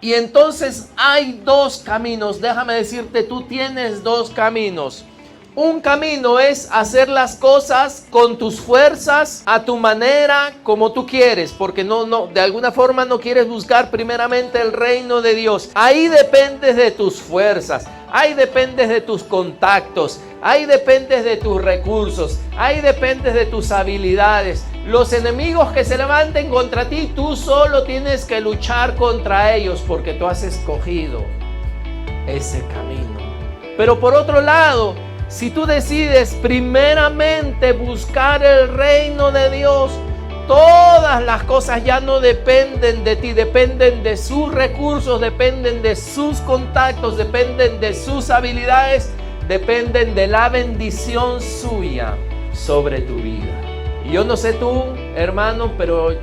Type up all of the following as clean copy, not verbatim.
Y entonces hay dos caminos. Déjame decirte, tú tienes dos caminos. Un camino es hacer las cosas con tus fuerzas, a tu manera, como tú quieres, porque de alguna forma no quieres buscar primeramente el reino de Dios. Ahí dependes de tus fuerzas, ahí dependes de tus contactos, ahí dependes de tus recursos, ahí dependes de tus habilidades. Los enemigos que se levanten contra ti, tú solo tienes que luchar contra ellos, porque tú has escogido ese camino. Pero por otro lado, si tú decides primeramente buscar el reino de Dios, todas las cosas ya no dependen de ti, dependen de sus recursos, dependen de sus contactos, dependen de sus habilidades, dependen de la bendición suya sobre tu vida. Y yo no sé tú, hermano, pero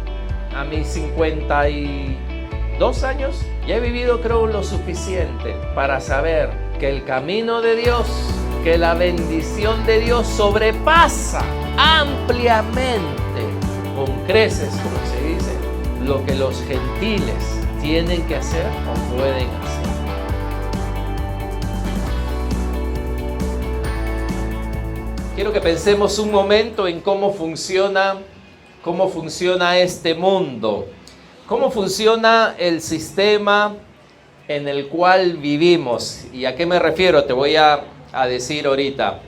a mis 52 años ya he vivido, creo, lo suficiente para saber que el camino de Dios, que la bendición de Dios sobrepasa ampliamente, con creces, como se dice, lo que los gentiles tienen que hacer o pueden hacer. Quiero que pensemos un momento en cómo funciona este mundo, cómo funciona el sistema en el cual vivimos. ¿Y a qué me refiero? Te voy a decir ahorita.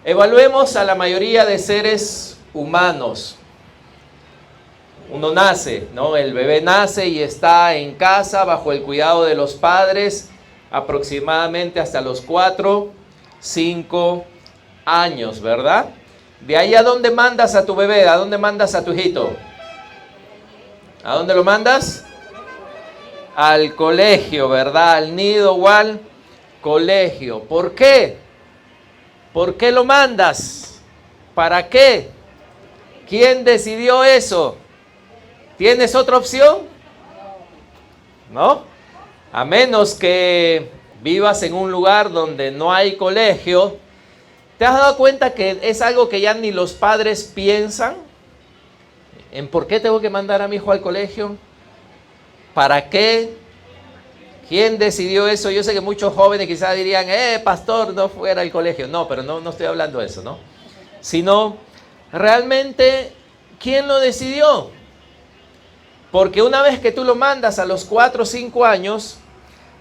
Evaluemos a la mayoría de seres humanos. Uno nace, ¿no? El bebé nace y está en casa bajo el cuidado de los padres aproximadamente hasta los 4, 5 años, ¿verdad? De ahí, ¿a dónde mandas a tu bebé? ¿A dónde mandas a tu hijito? ¿A dónde lo mandas? Al colegio, ¿verdad? Al nido o al colegio. ¿Por qué? ¿Por qué lo mandas? ¿Para qué? ¿Quién decidió eso? ¿Tienes otra opción? ¿No? A menos que vivas en un lugar donde no hay colegio. ¿Te has dado cuenta que es algo que ya ni los padres piensan? ¿En por qué tengo que mandar a mi hijo al colegio? ¿Para qué? ¿Quién decidió eso? Yo sé que muchos jóvenes quizás dirían, pastor, no fuera al colegio. No, pero no estoy hablando de eso, ¿no? Sino, realmente, ¿quién lo decidió? Porque una vez que tú lo mandas a los 4 o 5 años,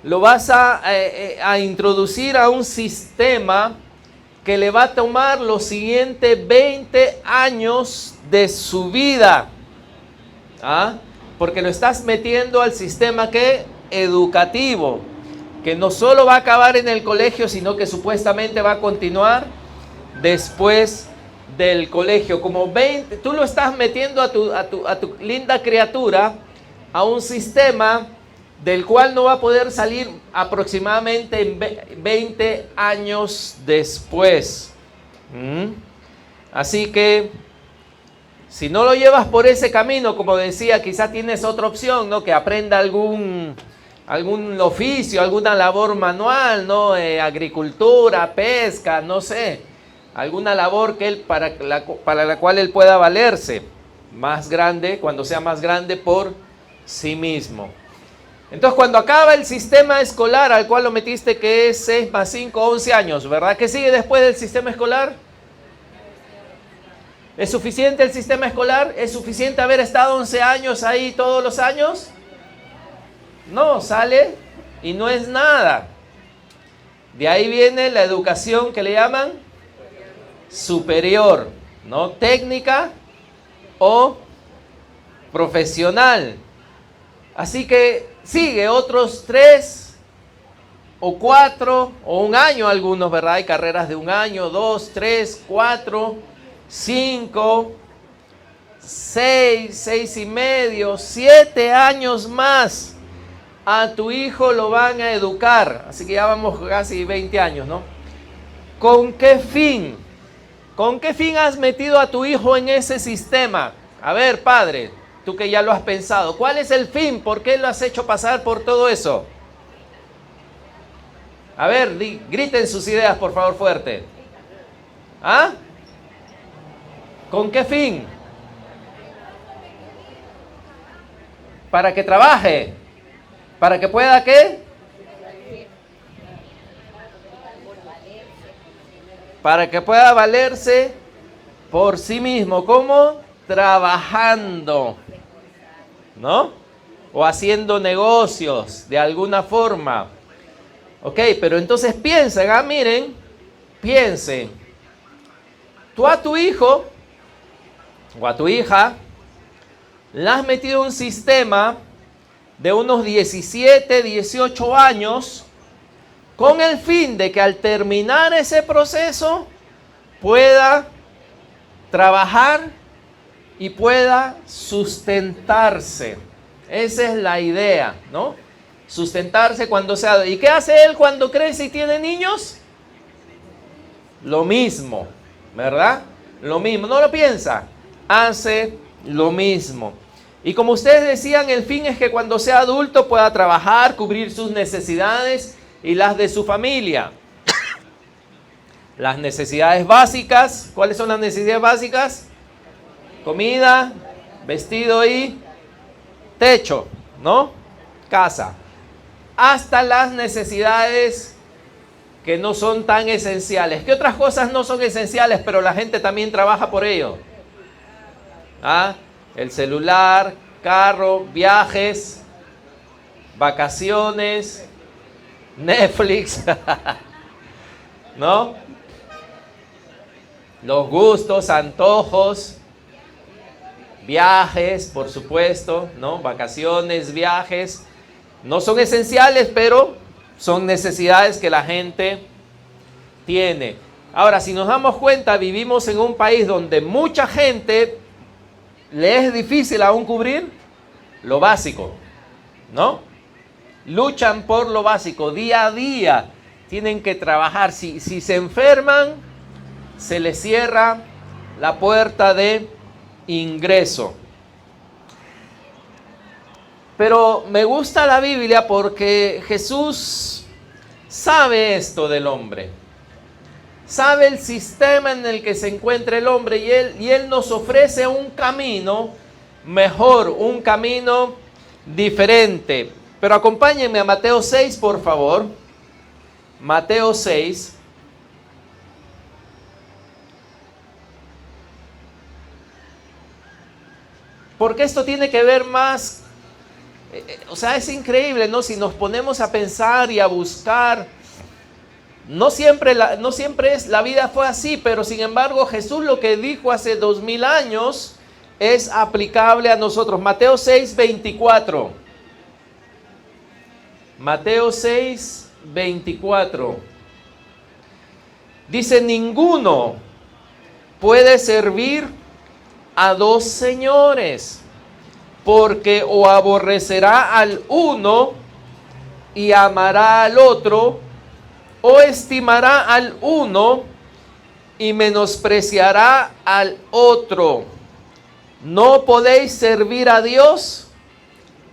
lo vas a introducir a un sistema que le va a tomar los siguientes 20 años de su vida. ¿Ah? Porque lo estás metiendo al sistema que educativo, que no solo va a acabar en el colegio, sino que supuestamente va a continuar después del colegio. Como 20, tú lo estás metiendo a tu linda criatura a un sistema del cual no va a poder salir aproximadamente en 20 años después. Así que si no lo llevas por ese camino, como decía, quizás tienes otra opción, ¿no? Que aprenda algún oficio, alguna labor manual, ¿no? Agricultura, pesca, no sé. Alguna labor que él, para la cual él pueda valerse más grande, cuando sea más grande por sí mismo. Entonces, cuando acaba el sistema escolar al cual lo metiste, que es 6 más 5, 11 años, ¿verdad? ¿Qué sigue después del sistema escolar? ¿Es suficiente el sistema escolar? ¿Es suficiente haber estado 11 años ahí todos los años? No, sale y no es nada. De ahí viene la educación que le llaman superior, ¿no? Técnica o profesional. Así que sigue otros 3 o 4 o un año algunos, ¿verdad? Hay carreras de 1 año, 2, 3, 4, 5, 6, 6 y medio, 7 años más. A tu hijo lo van a educar. Así que ya vamos casi 20 años, ¿no? ¿Con qué fin? ¿Con qué fin has metido a tu hijo en ese sistema? A ver, padre, tú que ya lo has pensado, ¿cuál es el fin? ¿Por qué lo has hecho pasar por todo eso? A ver, griten sus ideas, por favor, fuerte. ¿Ah? ¿Con qué fin? Para que trabaje. ¿Para que pueda qué? Para que pueda valerse por sí mismo. ¿Cómo? Trabajando, ¿no? O haciendo negocios de alguna forma. Ok, pero entonces piensen, miren, piensen. Tú a tu hijo o a tu hija le has metido un sistema de unos 17, 18 años con el fin de que al terminar ese proceso pueda trabajar y pueda sustentarse. Esa es la idea, ¿no? Sustentarse cuando sea. ¿Y qué hace él cuando crece y tiene niños? Lo mismo, ¿verdad? Lo mismo, ¿no lo piensa? Hace lo mismo. Y como ustedes decían, el fin es que cuando sea adulto pueda trabajar, cubrir sus necesidades y las de su familia. Las necesidades básicas, ¿cuáles son las necesidades básicas? Comida, vestido y techo, ¿no? Casa. Hasta las necesidades que no son tan esenciales. ¿Qué otras cosas no son esenciales, pero la gente también trabaja por ello? El celular, carro, viajes, vacaciones, Netflix, ¿no? Los gustos, antojos, viajes, por supuesto, ¿no? Vacaciones, viajes, no son esenciales, pero son necesidades que la gente tiene. Ahora, si nos damos cuenta, vivimos en un país donde mucha gente le es difícil aún cubrir lo básico, ¿no? Luchan por lo básico, día a día tienen que trabajar. Si se enferman, se les cierra la puerta de ingreso. Pero me gusta la Biblia porque Jesús sabe esto del hombre. Sabe el sistema en el que se encuentra el hombre y Él nos ofrece un camino mejor, un camino diferente. Pero acompáñenme a Mateo 6, por favor. Mateo 6. Porque esto tiene que ver más, o sea, es increíble, ¿no? Si nos ponemos a pensar y a buscar, no siempre la vida fue así, pero sin embargo Jesús lo que dijo hace 2000 años es aplicable a nosotros. Mateo 6, 24. Mateo 6, 24. Dice, ninguno puede servir a dos señores, porque o aborrecerá al uno y amará al otro, o estimará al uno y menospreciará al otro. No podéis servir a Dios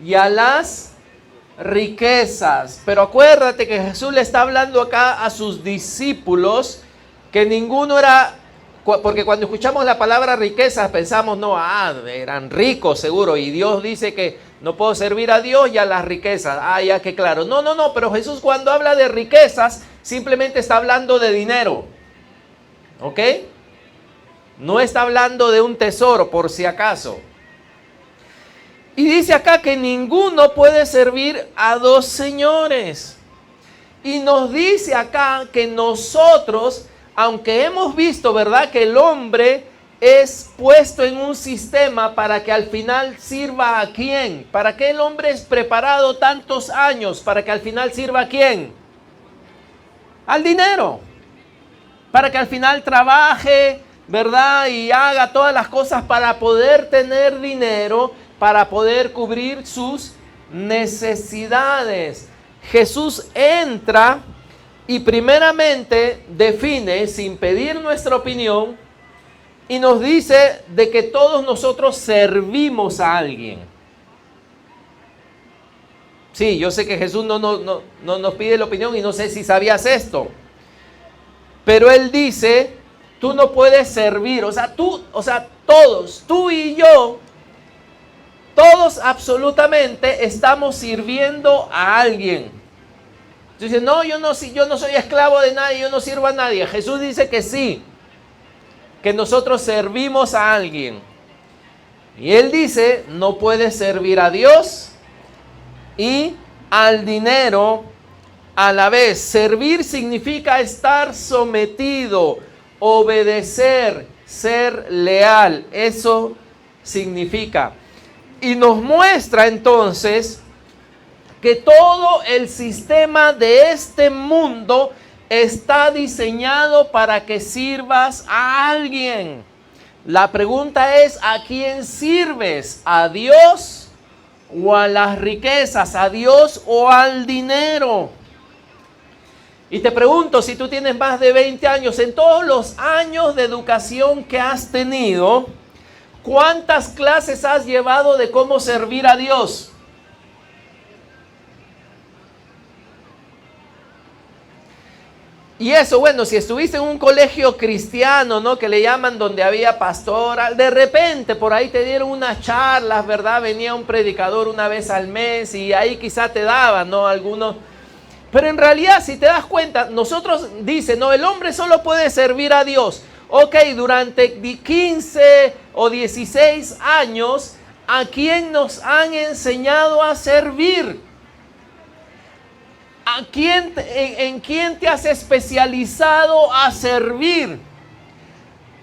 y a las riquezas. Pero acuérdate que Jesús le está hablando acá a sus discípulos, que ninguno era, porque cuando escuchamos la palabra riquezas pensamos, no, eran ricos seguro, y Dios dice que no puedo servir a Dios y a las riquezas. Ya que claro. No, pero Jesús cuando habla de riquezas simplemente está hablando de dinero. ¿Ok? No está hablando de un tesoro, por si acaso. Y dice acá que ninguno puede servir a dos señores. Y nos dice acá que nosotros, aunque hemos visto, ¿verdad?, que el hombre es puesto en un sistema para que al final sirva a quién. ¿Para qué el hombre es preparado tantos años? Para que al final sirva a quién. Al dinero. Para que al final trabaje, ¿verdad?, y haga todas las cosas para poder tener dinero, para poder cubrir sus necesidades. Jesús entra y primeramente define, sin pedir nuestra opinión, y nos dice de que todos nosotros servimos a alguien. Sí, yo sé que Jesús no nos pide la opinión y no sé si sabías esto. Pero Él dice, tú no puedes servir, todos, tú y yo, Todos absolutamente estamos sirviendo a alguien. Dice, no, yo no soy esclavo de nadie, yo no sirvo a nadie. Jesús dice que sí, que nosotros servimos a alguien. Y Él dice, no puedes servir a Dios y al dinero a la vez. Servir significa estar sometido, obedecer, ser leal. Eso significa. Y nos muestra entonces que todo el sistema de este mundo está diseñado para que sirvas a alguien. La pregunta es, ¿a quién sirves? ¿A Dios o a las riquezas? ¿A Dios o al dinero? Y te pregunto, si tú tienes más de 20 años, en todos los años de educación que has tenido, ¿cuántas clases has llevado de cómo servir a Dios? Y eso, bueno, si estuviste en un colegio cristiano, ¿no? Que le llaman donde había pastora, de repente por ahí te dieron unas charlas, ¿verdad? Venía un predicador una vez al mes y ahí quizá te daban, ¿no? Algunos. Pero en realidad, si te das cuenta, nosotros dicen, no, el hombre solo puede servir a Dios. Ok, durante 15 o 16 años, ¿a quién nos han enseñado a servir? ¿En quién te has especializado a servir?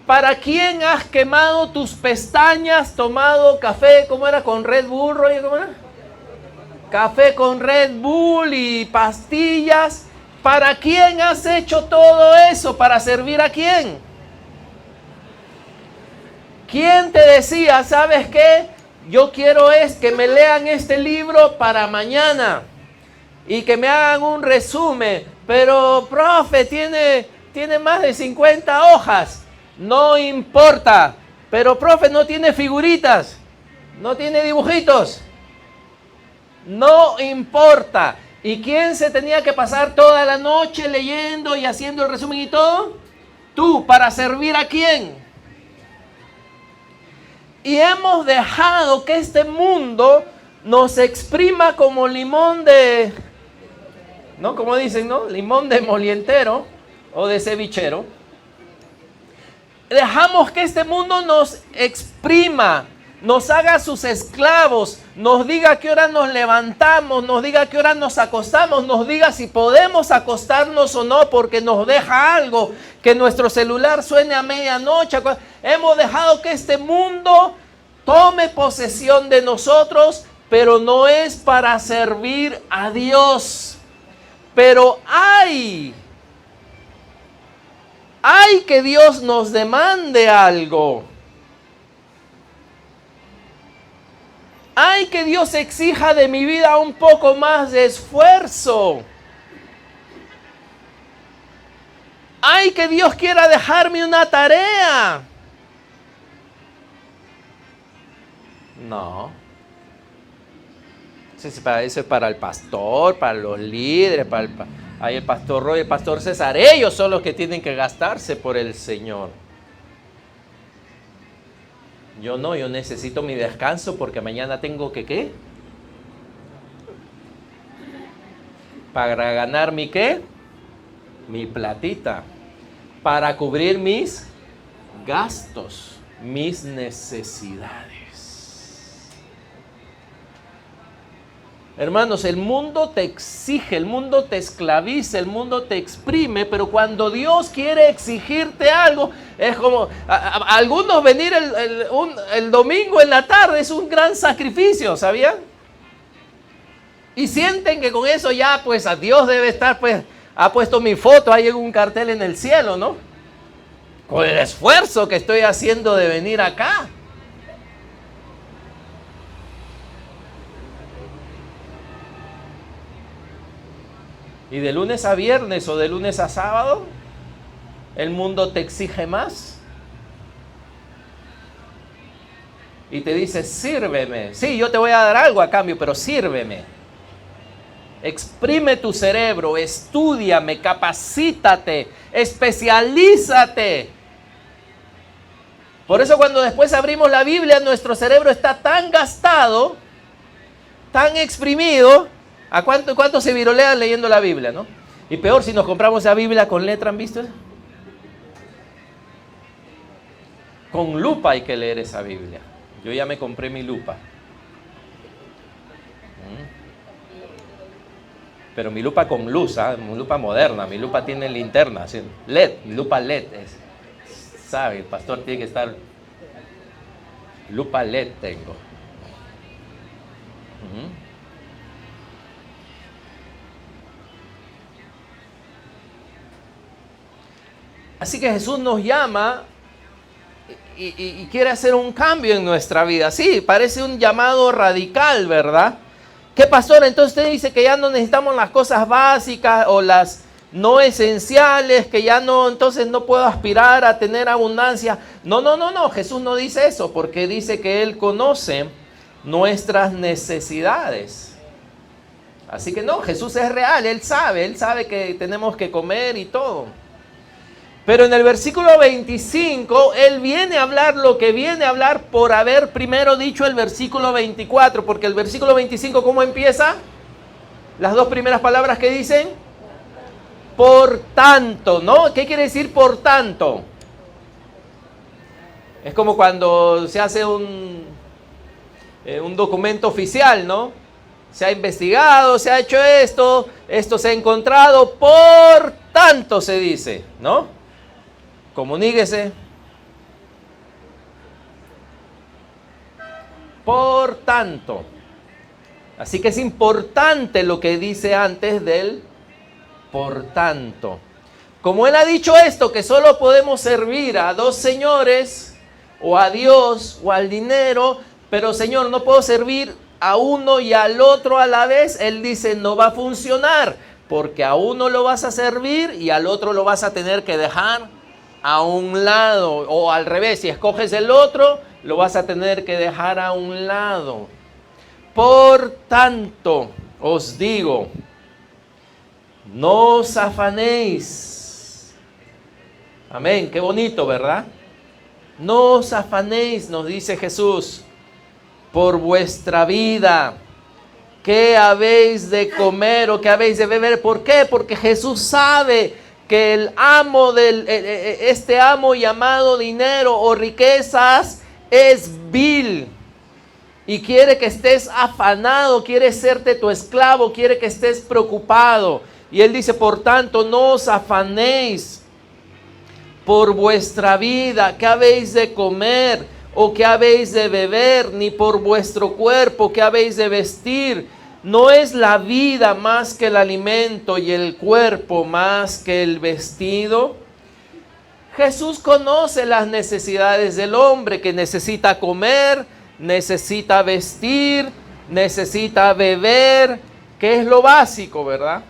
¿Para quién has quemado tus pestañas, tomado café, cómo era, con Red Bull, Roger, cómo era? Café con Red Bull y pastillas. ¿Para quién has hecho todo eso? ¿Para servir a quién? ¿Quién te decía, sabes qué? Yo quiero que me lean este libro para mañana y que me hagan un resumen, pero profe, tiene más de 50 hojas. No importa, pero profe, no tiene figuritas, no tiene dibujitos. No importa. ¿Y quién se tenía que pasar toda la noche leyendo y haciendo el resumen y todo? Tú, ¿para servir a quién? Y hemos dejado que este mundo nos exprima como limón de, ¿no? Como dicen, ¿no? Limón de molientero o de cevichero. Dejamos que este mundo nos exprima, nos haga sus esclavos, nos diga a qué hora nos levantamos, nos diga a qué hora nos acostamos, nos diga si podemos acostarnos o no porque nos deja algo, que nuestro celular suene a medianoche. Hemos dejado que este mundo tome posesión de nosotros, pero no es para servir a Dios. Pero hay que Dios nos demande algo. Hay que Dios exija de mi vida un poco más de esfuerzo. Hay que Dios quiera dejarme una tarea. No. Eso es para el pastor, para los líderes, hay el pastor Roy, el pastor César. Ellos son los que tienen que gastarse por el Señor. Yo no, yo necesito mi descanso porque mañana tengo que, ¿qué? Para ganar mi, ¿qué? Mi platita. Para cubrir mis gastos, mis necesidades. Hermanos, el mundo te exige, el mundo te esclaviza, el mundo te exprime, pero cuando Dios quiere exigirte algo, es como, algunos venir el domingo en la tarde es un gran sacrificio, ¿sabían? Y sienten que con eso ya, pues, a Dios debe estar, pues, ha puesto mi foto ahí en un cartel en el cielo, ¿no? Con el esfuerzo que estoy haciendo de venir acá. Y de lunes a viernes o de lunes a sábado, el mundo te exige más. Y te dice, sírveme. Sí, yo te voy a dar algo a cambio, pero sírveme. Exprime tu cerebro, estúdiame, capacítate, especialízate. Por eso cuando después abrimos la Biblia, nuestro cerebro está tan gastado, tan exprimido. ¿A cuánto se virolean leyendo la Biblia, no? Y peor si nos compramos esa Biblia con letra, ¿han visto eso? Con lupa hay que leer esa Biblia. Yo ya me compré mi lupa. Pero mi lupa con luz, mi lupa moderna, mi lupa tiene linterna, ¿sí? LED, mi lupa LED es. ¿Sabe? El pastor tiene que estar. Lupa LED tengo. Así que Jesús nos llama y quiere hacer un cambio en nuestra vida. Sí, parece un llamado radical, ¿verdad? ¿Qué, pastor? Entonces usted dice que ya no necesitamos las cosas básicas o las no esenciales, que ya no, entonces no puedo aspirar a tener abundancia. No, Jesús no dice eso, porque dice que Él conoce nuestras necesidades. Así que no, Jesús es real, Él sabe que tenemos que comer y todo. Pero en el versículo 25, Él viene a hablar lo que viene a hablar por haber primero dicho el versículo 24, porque el versículo 25, ¿cómo empieza? Las dos primeras palabras que dicen, por tanto, ¿no? ¿Qué quiere decir por tanto? Es como cuando se hace un documento oficial, ¿no? Se ha investigado, se ha hecho esto se ha encontrado, por tanto se dice, ¿no? Comuníquese. Por tanto. Así que es importante lo que dice antes del por tanto. Como Él ha dicho esto, que solo podemos servir a dos señores, o a Dios, o al dinero, pero Señor, no puedo servir a uno y al otro a la vez. Él dice, no va a funcionar, porque a uno lo vas a servir y al otro lo vas a tener que dejar a un lado, o al revés, si escoges el otro, lo vas a tener que dejar a un lado. Por tanto, os digo, no os afanéis. Amén, qué bonito, ¿verdad? No os afanéis, nos dice Jesús, por vuestra vida. ¿Qué habéis de comer o qué habéis de beber? ¿Por qué? Porque Jesús sabe que el amo este amo llamado dinero o riquezas es vil y quiere que estés afanado, quiere serte tu esclavo, quiere que estés preocupado. Y Él dice, por tanto, no os afanéis por vuestra vida, qué habéis de comer o qué habéis de beber, ni por vuestro cuerpo, qué habéis de vestir. ¿No es la vida más que el alimento y el cuerpo más que el vestido? Jesús conoce las necesidades del hombre, que necesita comer, necesita vestir, necesita beber, que es lo básico, ¿verdad?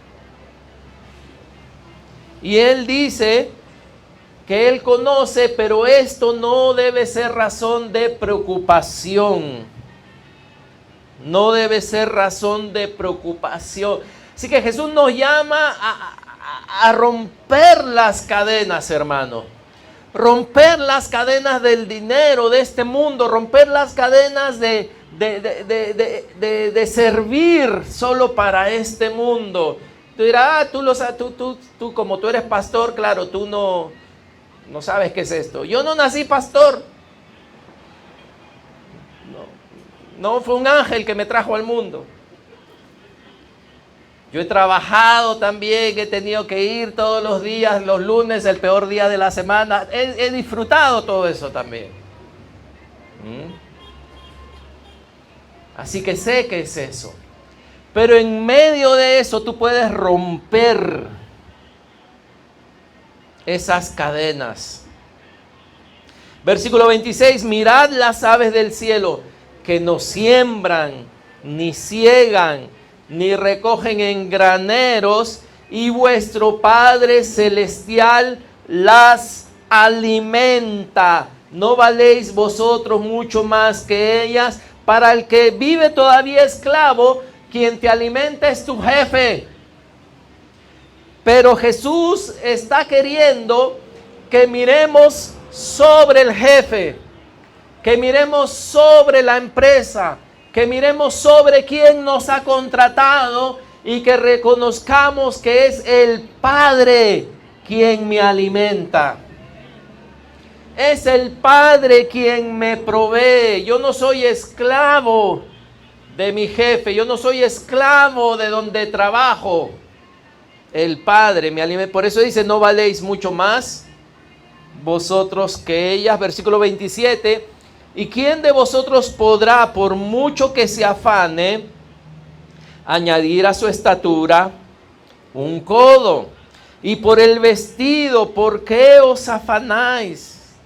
Y Él dice que Él conoce, pero esto no debe ser razón de preocupación. No debe ser razón de preocupación. Así que Jesús nos llama a romper las cadenas, hermano. Romper las cadenas del dinero, de este mundo. Romper las cadenas de servir solo para este mundo. Tú dirás, tú como tú eres pastor, claro, tú no sabes qué es esto. Yo no nací pastor. No fue un ángel que me trajo al mundo. Yo he trabajado también, he tenido que ir todos los días, los lunes, el peor día de la semana. He disfrutado todo eso también. Así que sé que es eso. Pero en medio de eso tú puedes romper esas cadenas. Versículo 26, mirad las aves del cielo, que no siembran, ni ciegan, ni recogen en graneros, y vuestro Padre Celestial las alimenta. ¿No valéis vosotros mucho más que ellas? Para el que vive todavía esclavo, quien te alimenta es tu jefe. Pero Jesús está queriendo que miremos sobre el jefe. que miremos sobre la empresa, que miremos sobre quién nos ha contratado y que reconozcamos que es el Padre quien me alimenta. Es el Padre quien me provee. Yo no soy esclavo de mi jefe, yo no soy esclavo de donde trabajo. El Padre me alimenta. Por eso dice, no valéis mucho más vosotros que ellas. Versículo 27. ¿Y quién de vosotros podrá, por mucho que se afane, añadir a su estatura un codo? Y por el vestido, ¿por qué os afanáis?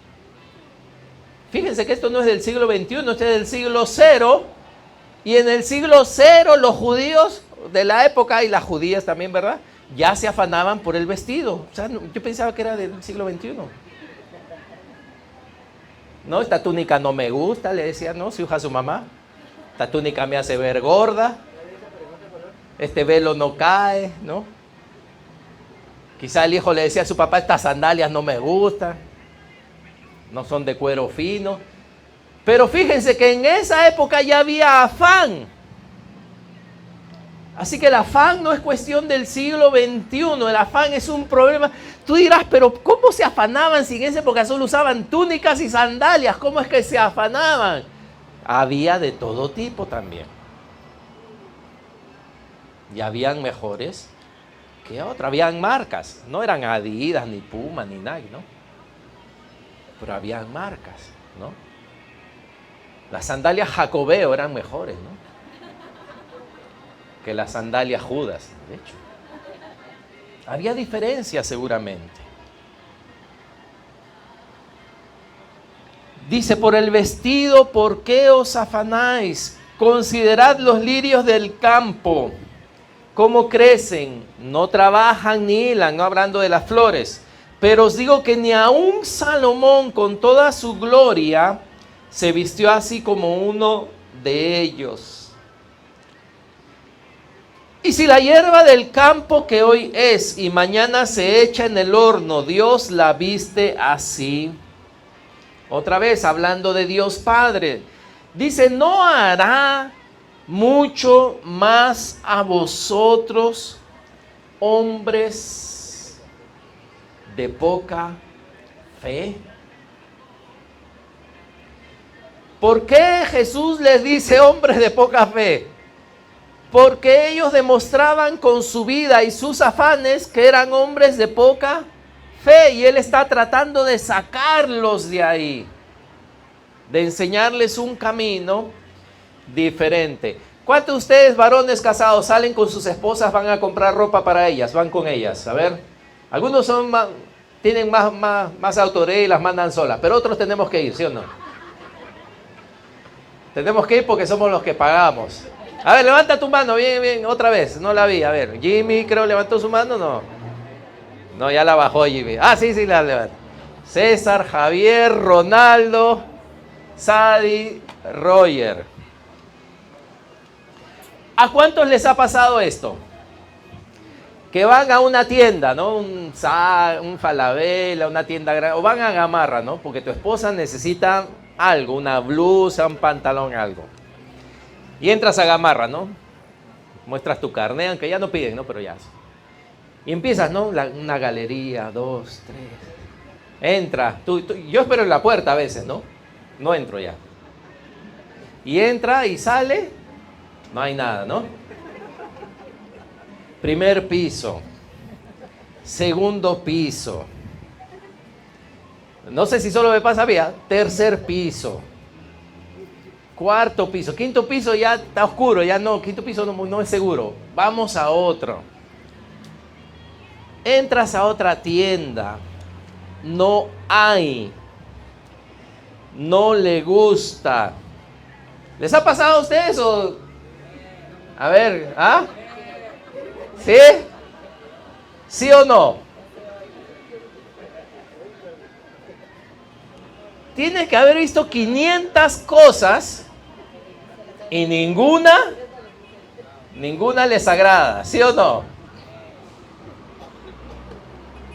Fíjense que esto no es del siglo XXI, esto es del siglo 0. Y en el siglo 0 los judíos de la época, y las judías también, ¿verdad?, ya se afanaban por el vestido. O sea, yo pensaba que era del siglo XXI. No, esta túnica no me gusta, le decía, no, su hija a su mamá. Esta túnica me hace ver gorda. Este velo no cae, ¿no? Quizá el hijo le decía a su papá, estas sandalias no me gustan. No son de cuero fino. Pero fíjense que en esa época ya había afán. Así que el afán no es cuestión del siglo XXI, el afán es un problema. Tú dirás, pero ¿cómo se afanaban si en esa época solo usaban túnicas y sandalias? ¿Cómo es que se afanaban? Había de todo tipo también. Y habían mejores que otras, habían marcas. No eran Adidas, ni Puma, ni Nike, ¿no? Pero habían marcas, ¿no? Las sandalias Jacobeo eran mejores, ¿no?, que las sandalias Judas, de hecho. Había diferencias seguramente. Dice, por el vestido, ¿por qué os afanáis? Considerad los lirios del campo, cómo crecen, no trabajan ni hilan, no hablando de las flores. Pero os digo que ni aun Salomón con toda su gloria se vistió así como uno de ellos. Y si la hierba del campo que hoy es y mañana se echa en el horno, Dios la viste así. Otra vez hablando de Dios Padre. Dice, ¿no hará mucho más a vosotros, hombres de poca fe? ¿Por qué Jesús les dice hombres de poca fe? Porque ellos demostraban con su vida y sus afanes que eran hombres de poca fe. Y Él está tratando de sacarlos de ahí, de enseñarles un camino diferente. ¿Cuántos de ustedes, varones casados, salen con sus esposas, van a comprar ropa para ellas, van con ellas? A ver, algunos tienen más autoridad y las mandan solas, pero otros tenemos que ir, ¿sí o no? Tenemos que ir porque somos los que pagamos. A ver, levanta tu mano, bien, otra vez, no la vi, a ver, Jimmy creo levantó su mano, no. No, ya la bajó Jimmy. Ah, sí, la levantó. César, Javier, Ronaldo, Sadi, Roger. ¿A cuántos les ha pasado esto? Que van a una tienda, ¿no? Un Falabella, una tienda grande, o van a Gamarra, ¿no? Porque tu esposa necesita algo, una blusa, un pantalón, algo. Y entras a Gamarra, ¿no? Muestras tu carnet, aunque ya no piden, ¿no? Pero ya. Y empiezas, ¿no? Una galería, 2, 3. Entra. Yo espero en la puerta a veces, ¿no? No entro ya. Y entra y sale. No hay nada, ¿no? Primer piso. Segundo piso. No sé si solo me pasa vía. Tercer piso. Cuarto piso. Quinto piso ya está oscuro. Ya no. Quinto piso no es seguro. Vamos a otro. Entras a otra tienda. No hay. No le gusta. ¿Les ha pasado a ustedes o...? A ver, ¿ah? ¿Sí? ¿Sí o no? Tienes que haber visto 500 cosas y ninguna les agrada, ¿sí o no?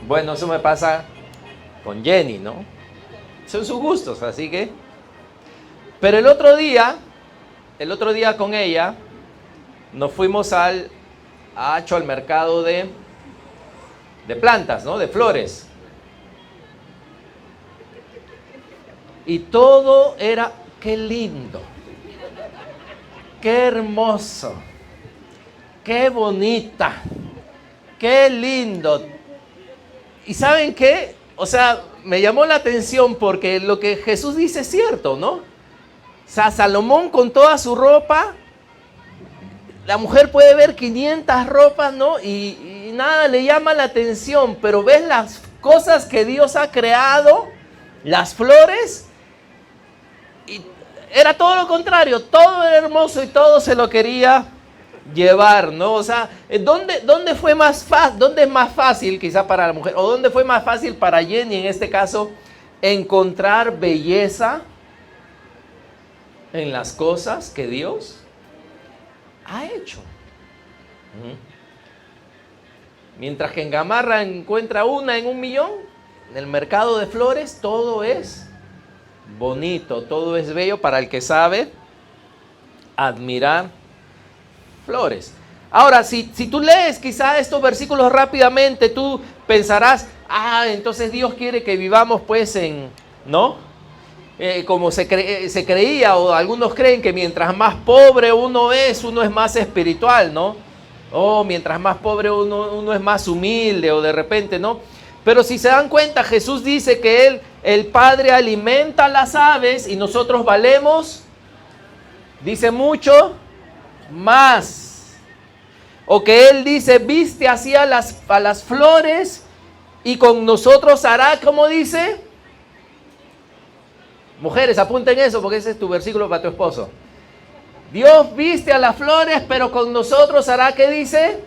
Bueno, eso me pasa con Jenny, ¿no? Son sus gustos, así que... Pero el otro día con ella, nos fuimos al mercado de plantas, ¿no? De flores. Y todo era, qué lindo, qué hermoso, qué bonita, qué lindo. ¿Y saben qué? O sea, me llamó la atención porque lo que Jesús dice es cierto, ¿no? O sea, Salomón con toda su ropa, la mujer puede ver 500 ropas, ¿no? Y nada le llama la atención, pero ves las cosas que Dios ha creado, las flores, y era todo lo contrario, todo era hermoso y todo se lo quería llevar, ¿no? O sea, ¿dónde fue más fácil, dónde es más fácil quizá para la mujer, o dónde fue más fácil para Jenny en este caso, encontrar belleza en las cosas que Dios ha hecho? Mientras que en Gamarra encuentra una en 1,000,000, en el mercado de flores todo es bonito, todo es bello para el que sabe admirar flores. Ahora, si tú lees quizá estos versículos rápidamente, tú pensarás, entonces Dios quiere que vivamos pues ¿no? Como se creía, o algunos creen que mientras más pobre uno es más espiritual, ¿no? O mientras más pobre uno es más humilde, o de repente, ¿no? Pero si se dan cuenta, Jesús dice que el Padre alimenta a las aves y nosotros valemos, dice mucho más. O que Él dice, viste así a las flores y con nosotros hará, ¿cómo dice? Mujeres, apunten eso porque ese es tu versículo para tu esposo. Dios viste a las flores, pero con nosotros hará, ¿qué dice?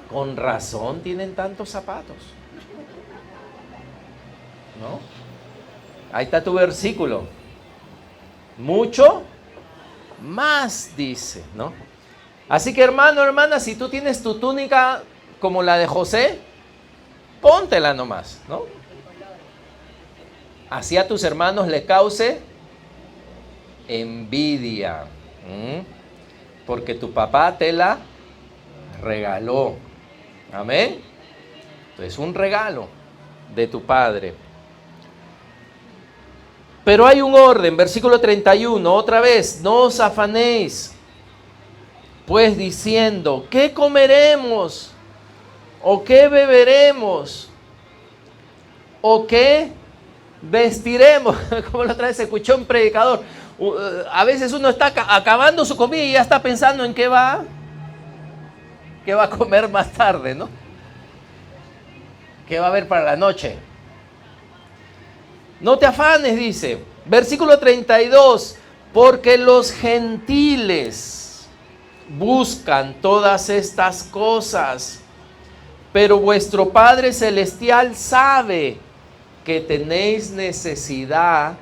Con razón tienen tantos zapatos, ¿no? Ahí está tu versículo. Mucho más dice, ¿no? Así que hermano, hermana, si tú tienes tu túnica como la de José, póntela nomás, ¿no? Así a tus hermanos le cause envidia, porque tu papá te la regaló. Amén. Entonces, un regalo de tu padre. Pero hay un orden, versículo 31, otra vez, no os afanéis, pues diciendo, ¿qué comeremos? ¿O qué beberemos? ¿O qué vestiremos? Como la otra vez escuchó un predicador, a veces uno está acabando su comida y ya está pensando en qué va a comer más tarde, ¿no? ¿Qué va a haber para la noche? No te afanes, dice, versículo 32, porque los gentiles buscan todas estas cosas, pero vuestro Padre Celestial sabe que tenéis necesidad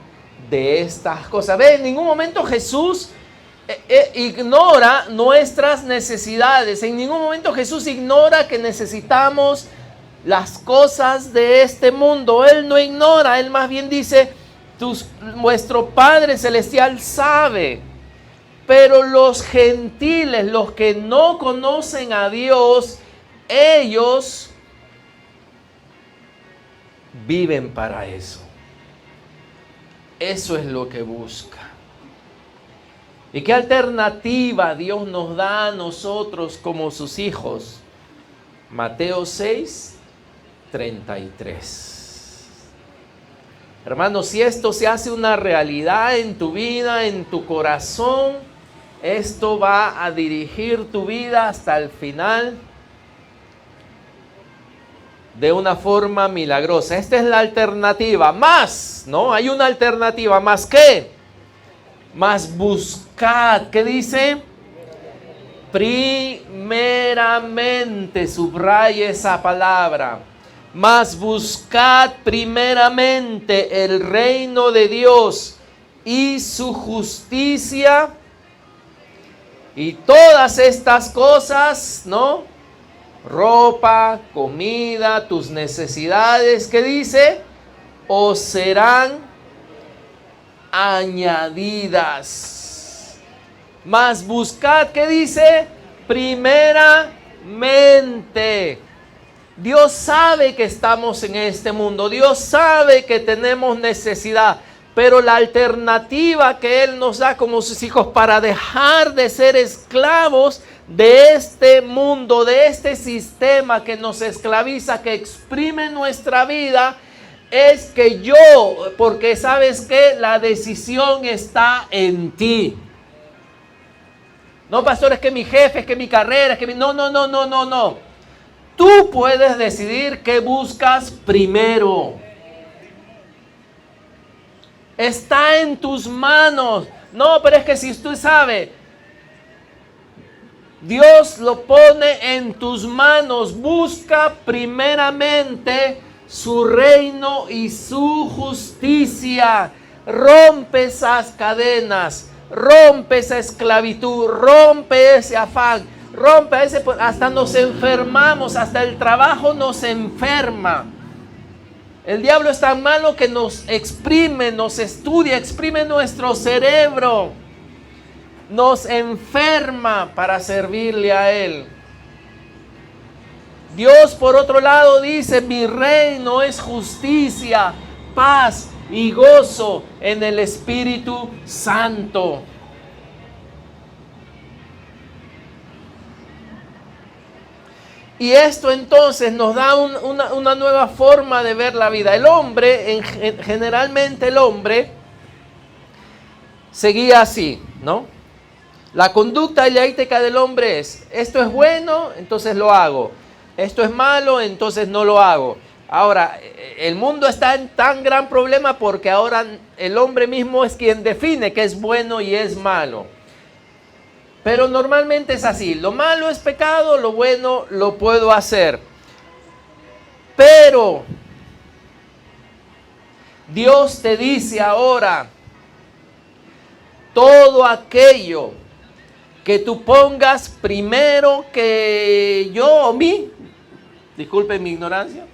de estas cosas. Ve, en ningún momento Jesús ignora nuestras necesidades. En ningún momento Jesús ignora que necesitamos las cosas de este mundo. Él no ignora, Él más bien dice, vuestro Padre Celestial sabe. Pero los gentiles, los que no conocen a Dios, ellos viven para eso. Eso es lo que busca. ¿Y qué alternativa Dios nos da a nosotros como sus hijos? Mateo 6:33. Hermanos, si esto se hace una realidad en tu vida, en tu corazón, esto va a dirigir tu vida hasta el final de una forma milagrosa. Esta es la alternativa. Más, ¿no? Hay una alternativa. ¿Más qué? Más buscad. ¿Qué dice? Primeramente, subraya esa palabra. Mas buscad primeramente el reino de Dios y su justicia, y todas estas cosas, ¿no? Ropa, comida, tus necesidades, ¿qué dice? Os serán añadidas. Mas buscad, ¿qué dice? Primeramente. Dios sabe que estamos en este mundo. Dios sabe que tenemos necesidad. Pero la alternativa que Él nos da como sus hijos para dejar de ser esclavos de este mundo, de este sistema que nos esclaviza, que exprime nuestra vida, es que yo, porque sabes que la decisión está en ti. No, pastor, es que mi jefe, es que mi carrera, es que mi... No. Tú puedes decidir qué buscas primero. Está en tus manos. No, pero es que si usted sabe, Dios lo pone en tus manos. Busca primeramente su reino y su justicia. Rompe esas cadenas, rompe esa esclavitud, rompe ese afán, rompe ese... Hasta nos enfermamos, hasta el trabajo nos enferma. El diablo es tan malo que nos exprime, nos estudia, exprime nuestro cerebro. Nos enferma para servirle a Él. Dios, por otro lado, dice: mi reino es justicia, paz y gozo en el Espíritu Santo. Y esto entonces nos da una nueva forma de ver la vida. El hombre, generalmente el hombre, seguía así, ¿no? La conducta y la ética del hombre es: esto es bueno, entonces lo hago. Esto es malo, entonces no lo hago. Ahora, el mundo está en tan gran problema porque ahora el hombre mismo es quien define qué es bueno y es malo. Pero normalmente es así: lo malo es pecado, lo bueno lo puedo hacer. Pero Dios te dice ahora: todo aquello que tú pongas primero que yo o mí, disculpen mi ignorancia,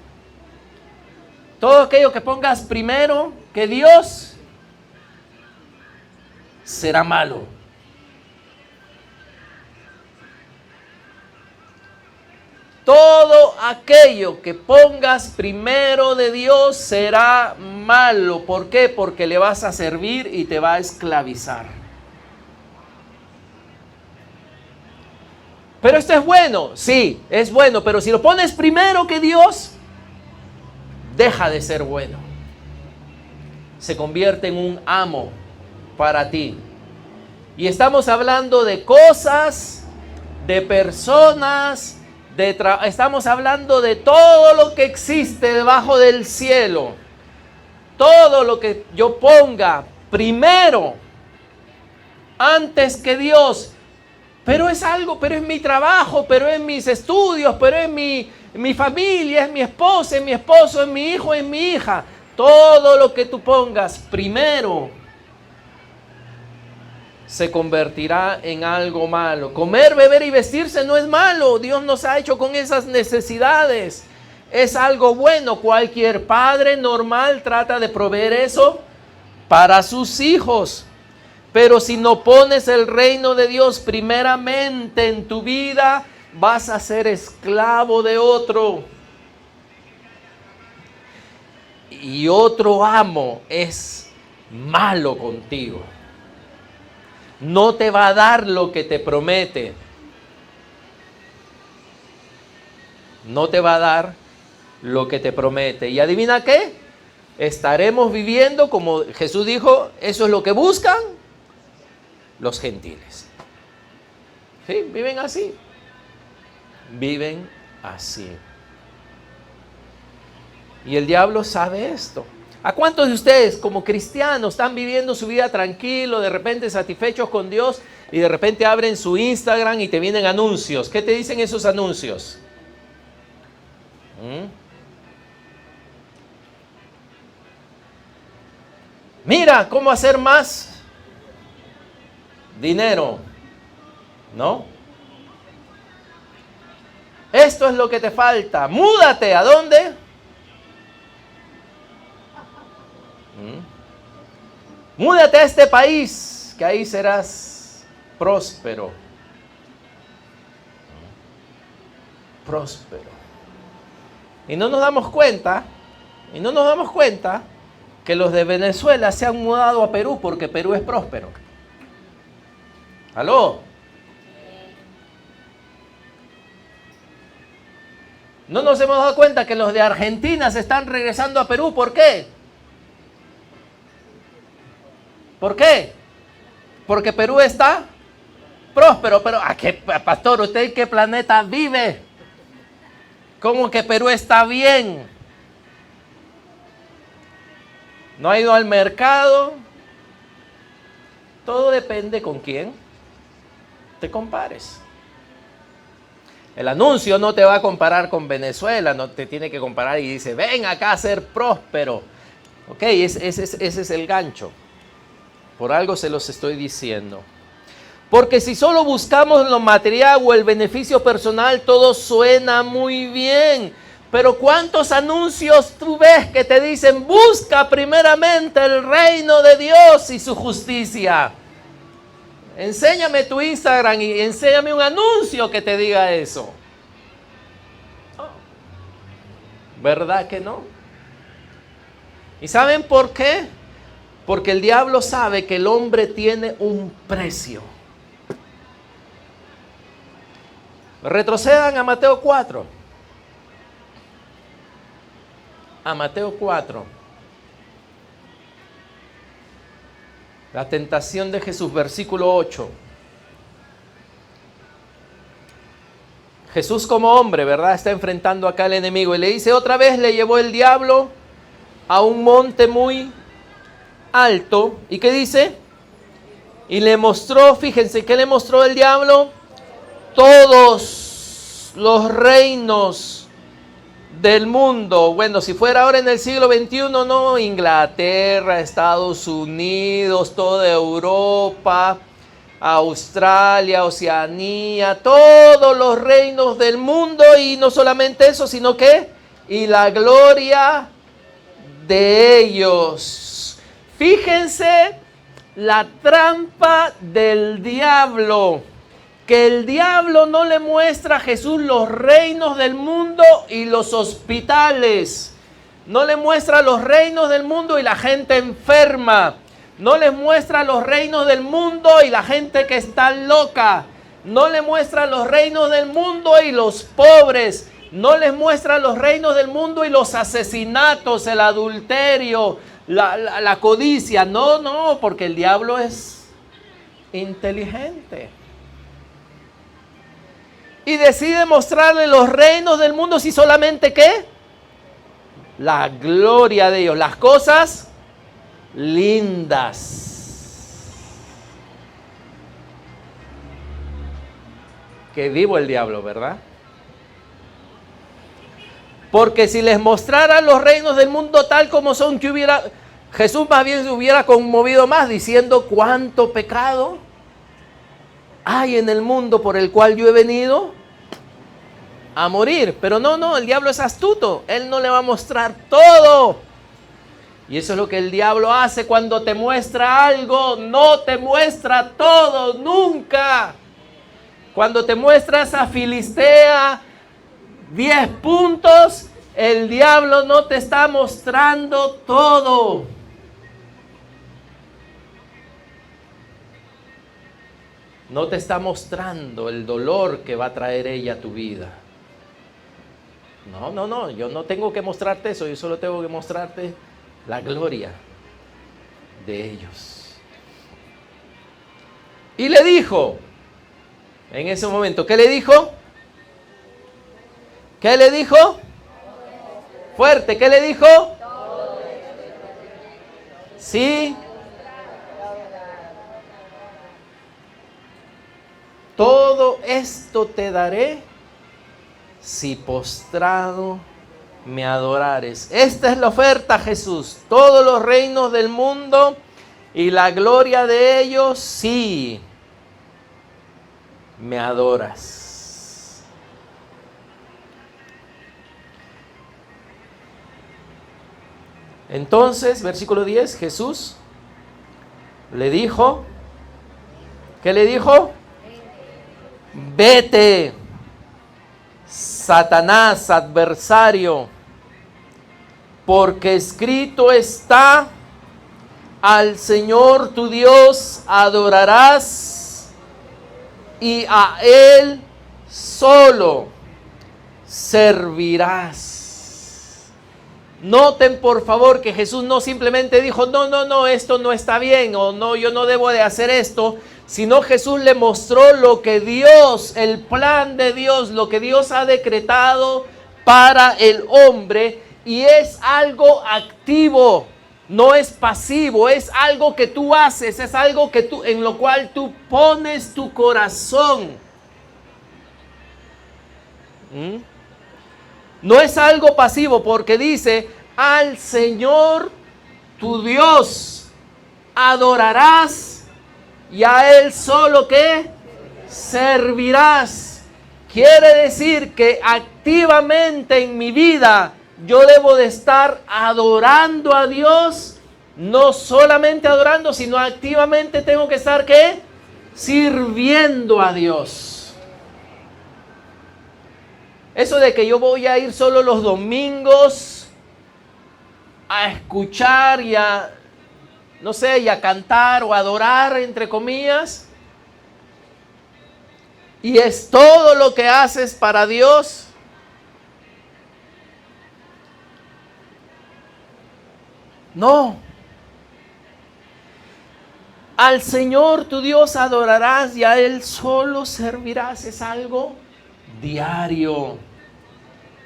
todo aquello que pongas primero que Dios, será malo. Todo aquello que pongas primero de Dios será malo. ¿Por qué? Porque le vas a servir y te va a esclavizar. Pero esto es bueno. Sí, es bueno. Pero si lo pones primero que Dios, deja de ser bueno. Se convierte en un amo para ti. Y estamos hablando de cosas, de personas, estamos hablando de todo lo que existe debajo del cielo. Todo lo que yo ponga primero, antes que Dios. Pero es algo, pero es mi trabajo, pero es mis estudios, pero es mi familia, es mi esposa, es mi esposo, es mi hijo, es mi hija. Todo lo que tú pongas primero se convertirá en algo malo. Comer, beber y vestirse no es malo. Dios nos ha hecho con esas necesidades. Es algo bueno. Cualquier padre normal trata de proveer eso para sus hijos. Pero si no pones el reino de Dios primeramente en tu vida, vas a ser esclavo de otro. Y otro amo es malo contigo. No te va a dar lo que te promete. No te va a dar lo que te promete. ¿Y adivina qué? Estaremos viviendo como Jesús dijo: eso es lo que buscan los gentiles. ¿Sí? Viven así. Viven así. Y el diablo sabe esto. ¿A cuántos de ustedes como cristianos están viviendo su vida tranquilo, de repente satisfechos con Dios, y de repente abren su Instagram y te vienen anuncios? ¿Qué te dicen esos anuncios? Mira cómo hacer más dinero, ¿no? Esto es lo que te falta. Múdate. ¿A dónde? Múdate a este país, que ahí serás próspero. Próspero. Y no nos damos cuenta que los de Venezuela se han mudado a Perú porque Perú es próspero. ¿Aló? No nos hemos dado cuenta que los de Argentina se están regresando a Perú. ¿Por qué? ¿Por qué? Porque Perú está próspero. Pero, ¿a qué, pastor? ¿Usted en qué planeta vive? ¿Cómo que Perú está bien? ¿No ha ido al mercado? Todo depende con quién te compares. El anuncio no te va a comparar con Venezuela, no te tiene que comparar y dice, ven acá a ser próspero. Ok, ese es el gancho. Por algo se los estoy diciendo. Porque si solo buscamos lo material o el beneficio personal, todo suena muy bien. Pero ¿cuántos anuncios tú ves que te dicen, busca primeramente el reino de Dios y su justicia? Enséñame tu Instagram y enséñame un anuncio que te diga eso. ¿Verdad que no? ¿Y saben por qué? Porque el diablo sabe que el hombre tiene un precio. Retrocedan a Mateo 4. A Mateo 4. La tentación de Jesús, versículo 8. Jesús como hombre, ¿verdad? Está enfrentando acá al enemigo y le dice, otra vez le llevó el diablo a un monte muy alto. ¿Y qué dice? Y le mostró, fíjense, ¿qué le mostró el diablo? Todos los reinos del mundo. Bueno, si fuera ahora en el siglo XXI, no, Inglaterra, Estados Unidos, toda Europa, Australia, Oceanía, todos los reinos del mundo, y no solamente eso, sino que, y la gloria de ellos. Fíjense la trampa del diablo. Que el diablo no le muestra a Jesús los reinos del mundo y los hospitales. No le muestra los reinos del mundo y la gente enferma. No les muestra los reinos del mundo y la gente que está loca. No le muestra los reinos del mundo y los pobres. No les muestra los reinos del mundo y los asesinatos, el adulterio, la codicia. No, porque el diablo es inteligente. Y decide mostrarle los reinos del mundo si solamente ¿qué? La gloria de Dios, las cosas lindas. Qué vivo el diablo, ¿verdad? Porque si les mostrara los reinos del mundo tal como son, que hubiera, Jesús más bien se hubiera conmovido más diciendo cuánto pecado hay en el mundo por el cual yo he venido a morir. Pero no, el diablo es astuto. Él no le va a mostrar todo. Y eso es lo que el diablo hace cuando te muestra algo. No te muestra todo, nunca. Cuando te muestra esa Filistea, 10 puntos, el diablo no te está mostrando todo. No te está mostrando el dolor que va a traer ella a tu vida. No, yo no tengo que mostrarte eso, yo solo tengo que mostrarte la gloria de ellos. Y le dijo, en ese momento, ¿qué le dijo? ¿Qué le dijo? Fuerte, ¿qué le dijo? Sí. Todo esto te daré si postrado me adorares. Esta es la oferta, Jesús. Todos los reinos del mundo y la gloria de ellos, si me adoras. Entonces, versículo 10, Jesús Le dijo, ¿qué le dijo? Vete, Satanás, adversario, porque escrito está, al Señor tu Dios adorarás y a Él solo servirás. Noten por favor que Jesús no simplemente dijo, no, esto no está bien, o no, yo no debo de hacer esto, sino Jesús le mostró lo que Dios, el plan de Dios, lo que Dios ha decretado para el hombre, y es algo activo, no es pasivo, es algo que tú haces, es algo que tú, en lo cual tú pones tu corazón. No es algo pasivo, porque dice, al Señor tu Dios adorarás y a Él solo que servirás. Quiere decir que activamente en mi vida yo debo de estar adorando a Dios, no solamente adorando, sino activamente tengo que estar ¿qué? Sirviendo a Dios. Eso de que yo voy a ir solo los domingos a escuchar y a, no sé, y a cantar o adorar, entre comillas, y es todo lo que haces para Dios. No. Al Señor tu Dios adorarás y a Él solo servirás. Es algo diario.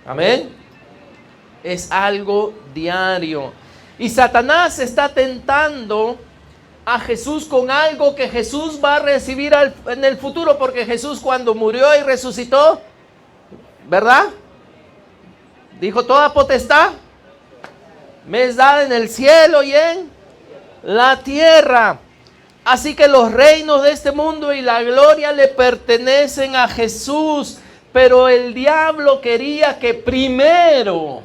Amén. Es algo diario. Y Satanás está tentando a Jesús con algo que Jesús va a recibir en el futuro, porque Jesús cuando murió y resucitó, ¿verdad? Dijo, toda potestad me es dada en el cielo y en la tierra. Así que los reinos de este mundo y la gloria le pertenecen a Jesús. Pero el diablo quería que primero,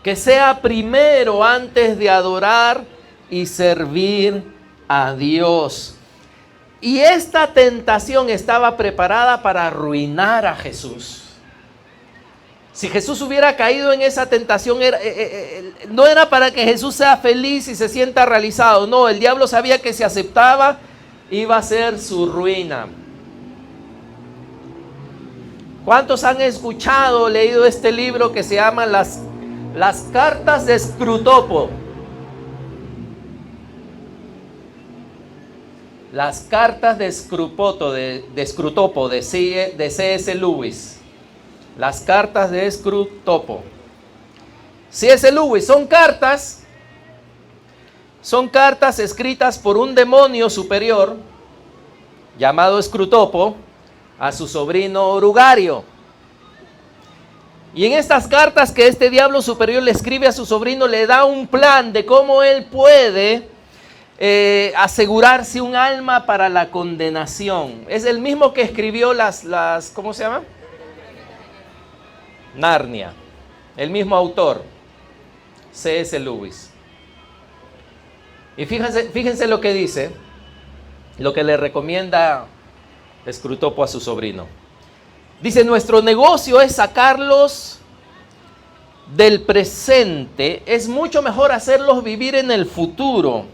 que sea primero antes de adorar y servir a Dios. Y esta tentación estaba preparada para arruinar a Jesús. Si Jesús hubiera caído en esa tentación, no era para que Jesús sea feliz y se sienta realizado. No, el diablo sabía que si aceptaba, iba a ser su ruina. ¿Cuántos han escuchado, leído este libro que se llama Las cartas de Scrutopo? Las cartas de Scrutopo, de C.S. Lewis. Las cartas de Scrutopo. C.S. Lewis, son cartas escritas por un demonio superior llamado Scrutopo a su sobrino Orugario. Y en estas cartas que este diablo superior le escribe a su sobrino, le da un plan de cómo él puede asegurarse un alma para la condenación. Es el mismo que escribió las ¿cómo se llama? Narnia. El mismo autor, C.S. Lewis. Y fíjense lo que dice, lo que le recomienda Scrutopo a su sobrino. Dice, nuestro negocio es sacarlos del presente. Es mucho mejor hacerlos vivir en el futuro.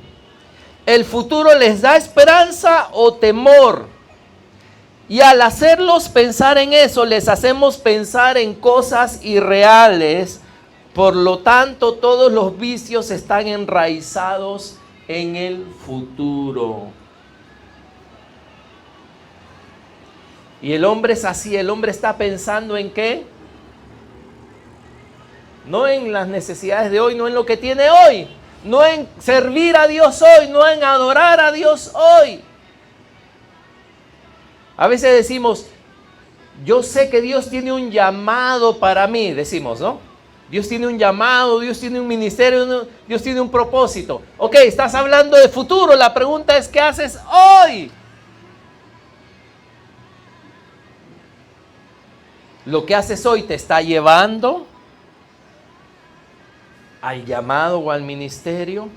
El futuro les da esperanza o temor. Y al hacerlos pensar en eso, les hacemos pensar en cosas irreales. Por lo tanto, todos los vicios están enraizados en el futuro. Y el hombre es así, el hombre está pensando en ¿qué? No en las necesidades de hoy, no en lo que tiene hoy, no en servir a Dios hoy, no en adorar a Dios hoy. A veces decimos, yo sé que Dios tiene un llamado para mí, decimos, ¿no? Dios tiene un llamado, Dios tiene un ministerio, Dios tiene un propósito. Ok, estás hablando de futuro, la pregunta es, ¿qué haces hoy? Lo que haces hoy te está llevando al llamado o al ministerio?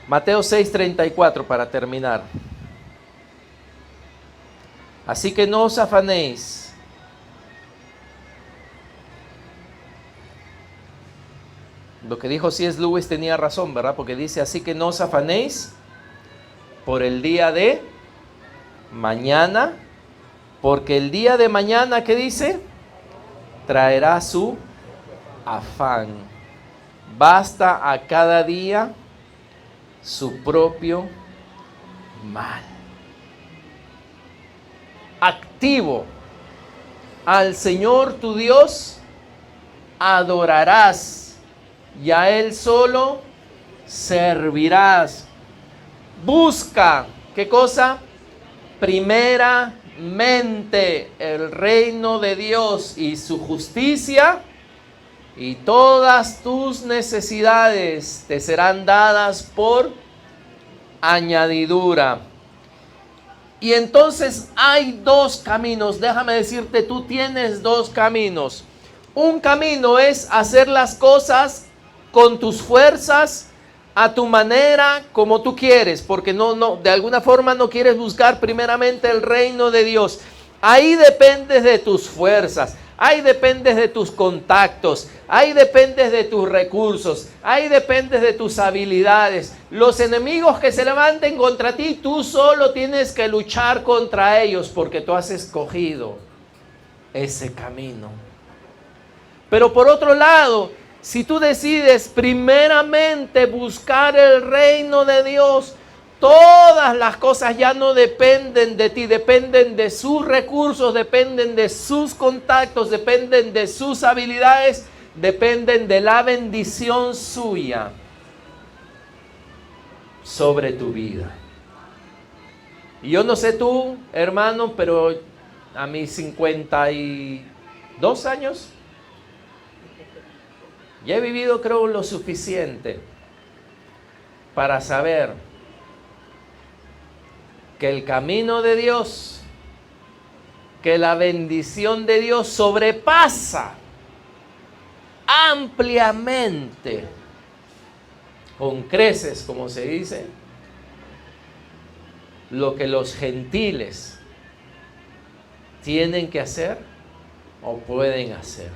Mateo 6:34 para terminar. Así que no os afanéis. Lo que dijo C.S. Lewis tenía razón, ¿verdad? Porque dice, así que no os afanéis por el día de mañana, porque el día de mañana, ¿qué dice? Traerá su afán. Basta a cada día su propio mal. Activo. Al Señor tu Dios adorarás y a Él solo servirás. Busca, ¿qué cosa? Primeramente el reino de Dios y su justicia, y todas tus necesidades te serán dadas por añadidura. Y entonces hay dos caminos. Déjame decirte, tú tienes dos caminos. Un camino es hacer las cosas con tus fuerzas, a tu manera, como tú quieres, porque de alguna forma no quieres buscar primeramente el reino de Dios. Ahí dependes de tus fuerzas, ahí dependes de tus contactos, ahí dependes de tus recursos, ahí dependes de tus habilidades. Los enemigos que se levanten contra ti, tú solo tienes que luchar contra ellos, porque tú has escogido ese camino. Pero por otro lado, si tú decides primeramente buscar el reino de Dios, todas las cosas ya no dependen de ti, dependen de sus recursos, dependen de sus contactos, dependen de sus habilidades, dependen de la bendición suya sobre tu vida. Y yo no sé tú, hermano, pero a mis 52 años, ya he vivido, creo, lo suficiente para saber que el camino de Dios, que la bendición de Dios sobrepasa ampliamente, con creces, como se dice, lo que los gentiles tienen que hacer o pueden hacer.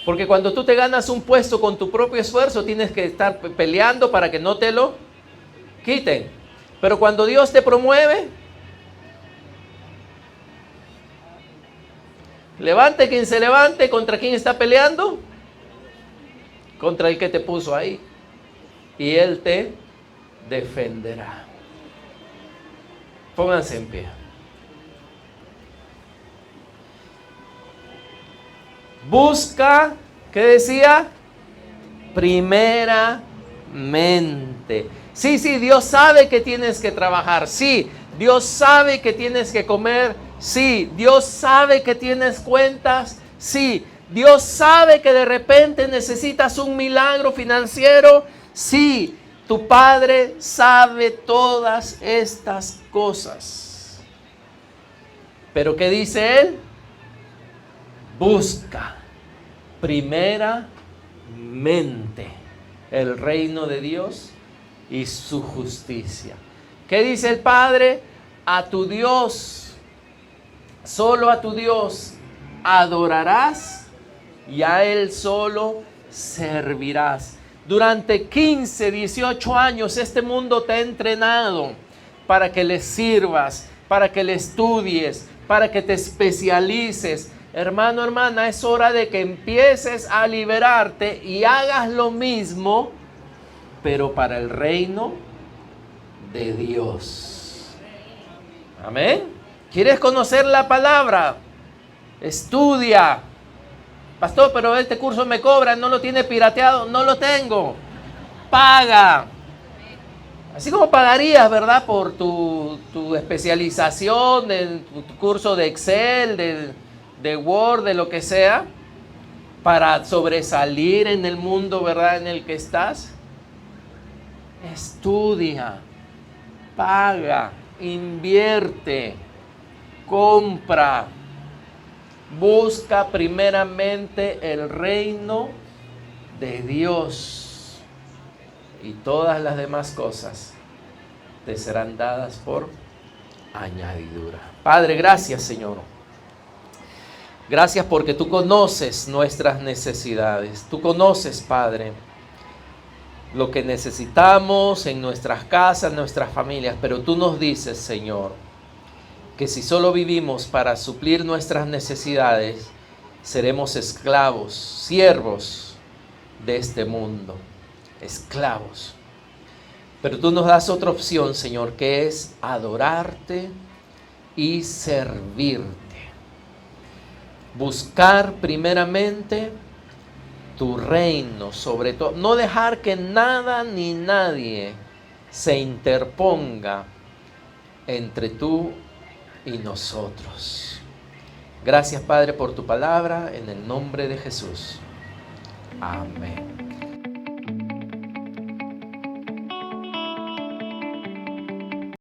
Porque cuando tú te ganas un puesto con tu propio esfuerzo, tienes que estar peleando para que no te lo quiten. Pero cuando Dios te promueve, levante quien se levante. ¿Contra quién está peleando? Contra el que te puso ahí. Y Él te defenderá. Pónganse en pie. Busca, ¿qué decía? Primeramente. Sí, Dios sabe que tienes que trabajar. Sí, Dios sabe que tienes que comer. Sí, Dios sabe que tienes cuentas. Sí, Dios sabe que de repente necesitas un milagro financiero. Sí, tu Padre sabe todas estas cosas. Pero ¿qué dice Él? Busca primeramente el reino de Dios y su justicia. ¿Qué dice el Padre? A tu Dios, solo a tu Dios adorarás y a Él solo servirás. Durante 15, 18 años este mundo te ha entrenado para que le sirvas, para que le estudies, para que te especialices. Hermano, hermana, es hora de que empieces a liberarte y hagas lo mismo, pero para el reino de Dios. Amén. ¿Quieres conocer la palabra? Estudia. Pastor, pero este curso me cobra, no lo tiene pirateado. No lo tengo. Paga. Así como pagarías, ¿verdad? Por tu especialización, tu curso de Excel, de Word, de lo que sea, para sobresalir en el mundo, ¿verdad?, en el que estás. Estudia, paga, invierte. compra. Busca primeramente el reino de Dios y todas las demás cosas te serán dadas por añadidura. Padre, gracias, Señor. Gracias porque tú conoces nuestras necesidades. Tú conoces, Padre, lo que necesitamos en nuestras casas, en nuestras familias. Pero tú nos dices, Señor, que si solo vivimos para suplir nuestras necesidades, seremos esclavos, siervos de este mundo. Esclavos. Pero tú nos das otra opción, Señor, que es adorarte y servirte. Buscar primeramente tu reino, sobre todo. No dejar que nada ni nadie se interponga entre tú y nosotros. Gracias, Padre, por tu palabra, en el nombre de Jesús. Amén.